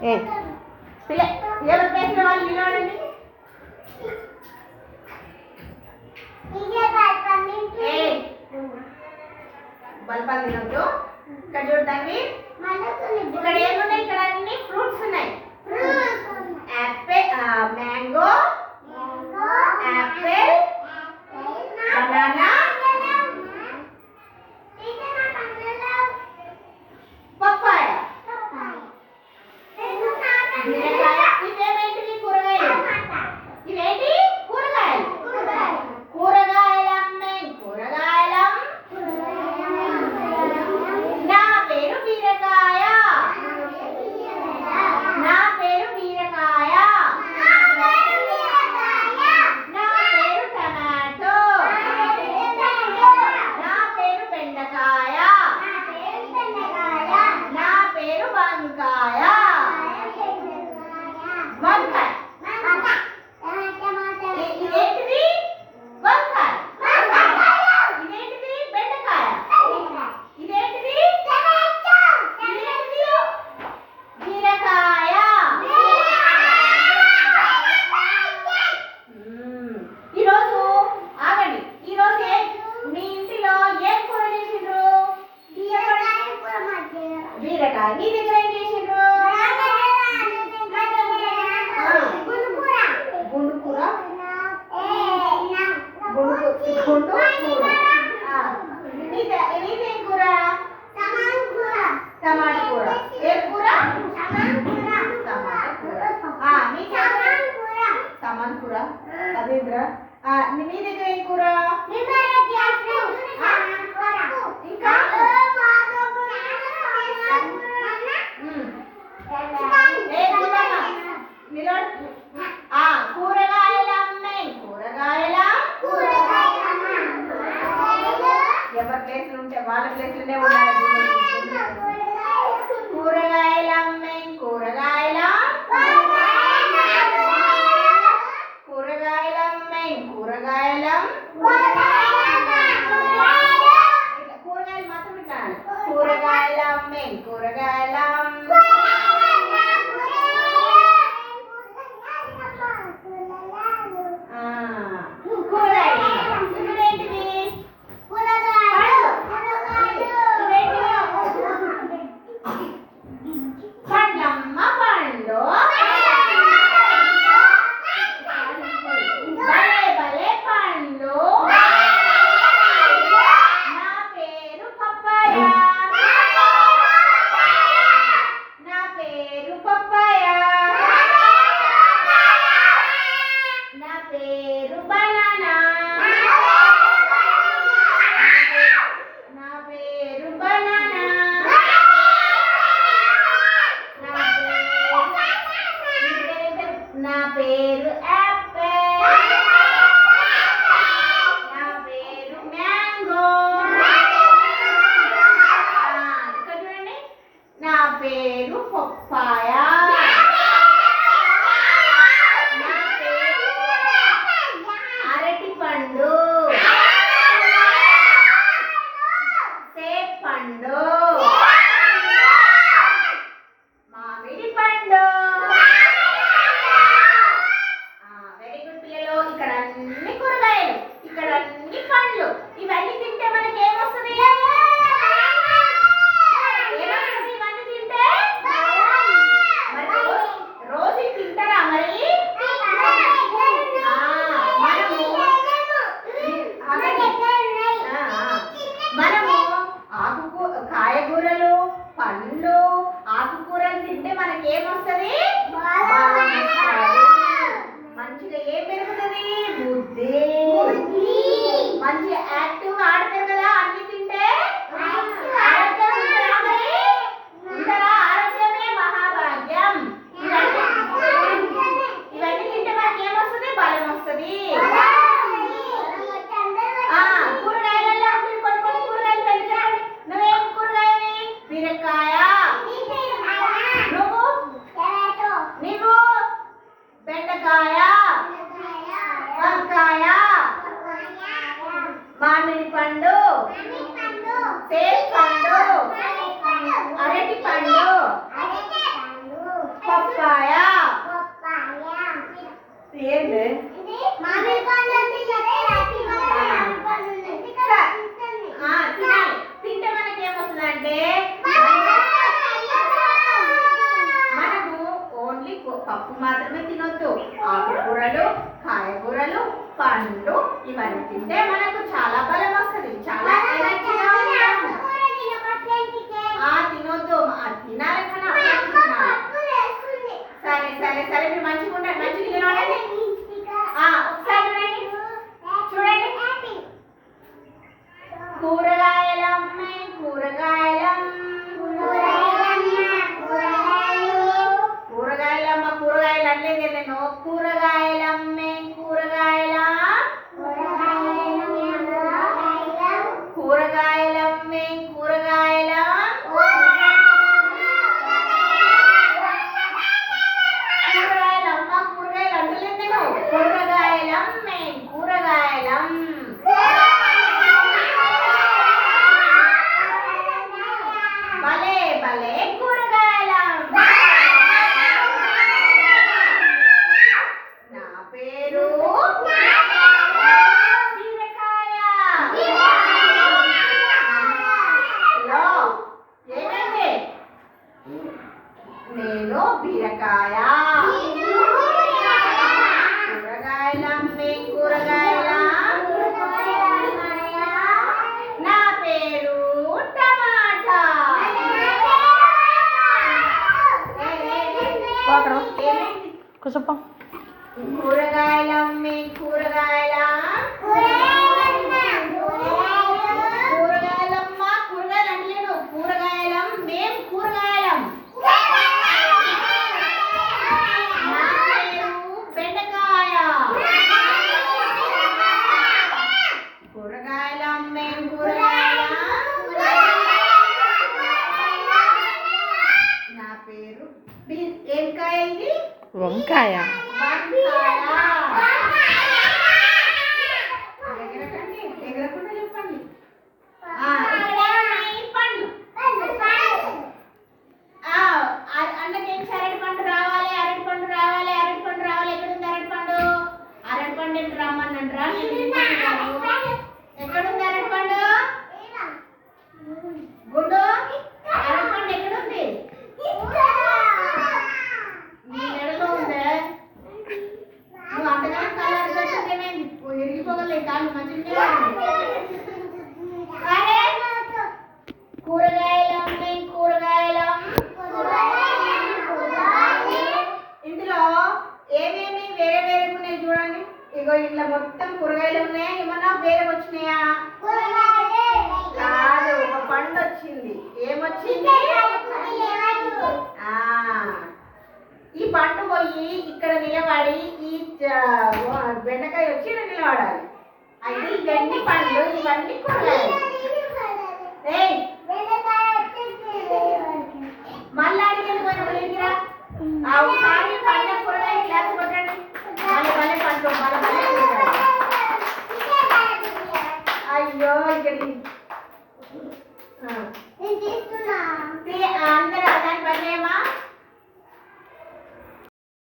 ఏ పిల్ల ఎవరు పేసిన వాళ్ళు నిలబడండి. బల్పాలు తినొద్దు. ఇక్కడ చూడండి, ఇక్కడ ఏమున్నాయి? ఇక్కడ అన్ని ఫ్రూట్స్ ఉన్నాయి. Apple, mango, Apple, banana, papaya, బీరకాయ. ఇవేమేంటివి? కూరగాయలు. ఇవేంటి? కూరగాయలు. కూరగాయలం మేము కూరగాయలం. నా పేరు బీరకాయ. నా పేరు బీరకాయ. నా పేరు టమాటో. నా పేరు బెండకాయ. నా పేరు వంకాయ. వంకాయ. ఇదేంటిది? వంకాయ. ఇదేంటిది? బెండకాయ. ఇదేంటిది? ఇదేంటిది? బీరకాయ. ఈరోజు ఆగండి. ఈరోజు మీ ఇంటిలో ఏం కూర చేసిండ్రు? బీరకాయ. మీ దగ్గర ఏం చేసిండ్రు? గుండు కూర. గుండు కూర. ఇదేం కూర? టమాటా కూర. ఏం కూర? టమాటా కూర. సమాన్ కూర. అదేంద్రా? మీ దగ్గర ఏం కూర? ఇంకా కూరగాయలమ్మే కూరగాయలం. ఎవరి ప్లేస్లు ఉంటే వాళ్ళ ప్లేస్లోనే ఉండాలి. కూరగాయలమ్మే కూరగాయలం. కూరగాయలమ్మే కూరగాయలం. కూరగాయలు మాత్రం పెట్టాలి. కూరగాయలమ్మే కూరగాయలం. నా పేరు యాపిల్. నా పేరు మ్యాంగో. ఇక్కడ చూడండి, నా పేరు పప్పాయ. నా పేరు అరటి పండు. సేబ్ పండు. మామిడి పండు. ఇక్కడ అన్ని కూరగాయలు, ఇక్కడ అన్ని పండ్లు. ఇవన్నీ తింటే మనకి ఏమొస్తుంది? ఇవన్నీ తింటే పప్పు మాత్రమే తినొద్దు. ఆకుకూరలు, కాయగూరలు, పండ్లు ఇవన్నీ తింటే మనకు చాలా బలం వస్తుంది, చాలా ఎనర్జీగా ఉంటాము. తినొద్దు, తినాలి కదా. సరే సరే సరే, మీరు మంచిగా ఉండండి, మంచిగా తినండి. ఒకసారి చూడండి, కూరగాయలమ్మే కూరగాయలం, కూరగాయలమ్మ కూరగాయలు అనలేదు నేను, కూరగాయలమ్మే కూరగాయల, కూరగాయలమ్మే కూరగాయల, కూరగాయలమ్మ కూరగాయలు అంటలేదు నేను, కూరగాయలమ్మే కూరగాయలం. భలే భలే కూరగాయలం. నా పేరు బీరకాయ. ఏమైంది? నేను బీరకాయ. కూరగాయలమ్మే కూరగాయల, నా పేరు టమాటా. కూర్చోపా. కూరగాయలమ్మే కూరగాయల, కూరగాయలమ్మ కూరగాయలు అనలేను, కూరగాయలం మేం కూరగాయలం. నా పేరు బెండకాయ. కూరగాయలం మేం కూరగాయల, నా పేరు ఏం కాయ ఇది? వంకాయ. ఎగరకుండా చెప్పండి. అన్నకేం అరటి పండు రావాలి, అరటి పండు రావాలి, అరటి పండు రావాలి. ఎక్కడుంది అరటి పండు? అరటి పండు ఏంటి రమ్మనంటరా? ఎక్కడుంది అరటి పండు? గుండు, అరటి పండు ఎక్కడుంది? నీ నెలలో ఉందే. నువ్వు అంతగానే కాలు అరగేమైంది? ఎరిగిపోగలే కాళ్ళు మంచిగా. కూరగాయలం కూరగాయలం. ఇందులో ఏమేమి వేరే వేరే ఉన్నాయి చూడండి. ఇగో ఇట్లా మొత్తం కూరగాయలు ఉన్నాయా? ఏమన్నా వేరే వచ్చినాయా? కాదు, ఒక పండు వచ్చింది. ఏమొచ్చింది? ఈ పండు పోయి ఇక్కడ నిలబడి ఈ బెండకాయ వచ్చి ఇక్కడ నిలబడాలి. అయితే ఇవన్నీ పండ్లు, ఇవన్నీ కూరగాయలు. మళ్ళీ అడిగేది పోయినా ఒకసారి పండ్ల కూరగాయలు క్లాస్ కొట్టండి. మళ్ళీ మళ్ళీ పండ్లు, మళ్ళీ మళ్ళీ కూరగాయలు. అయ్యో, ఇక్కడికి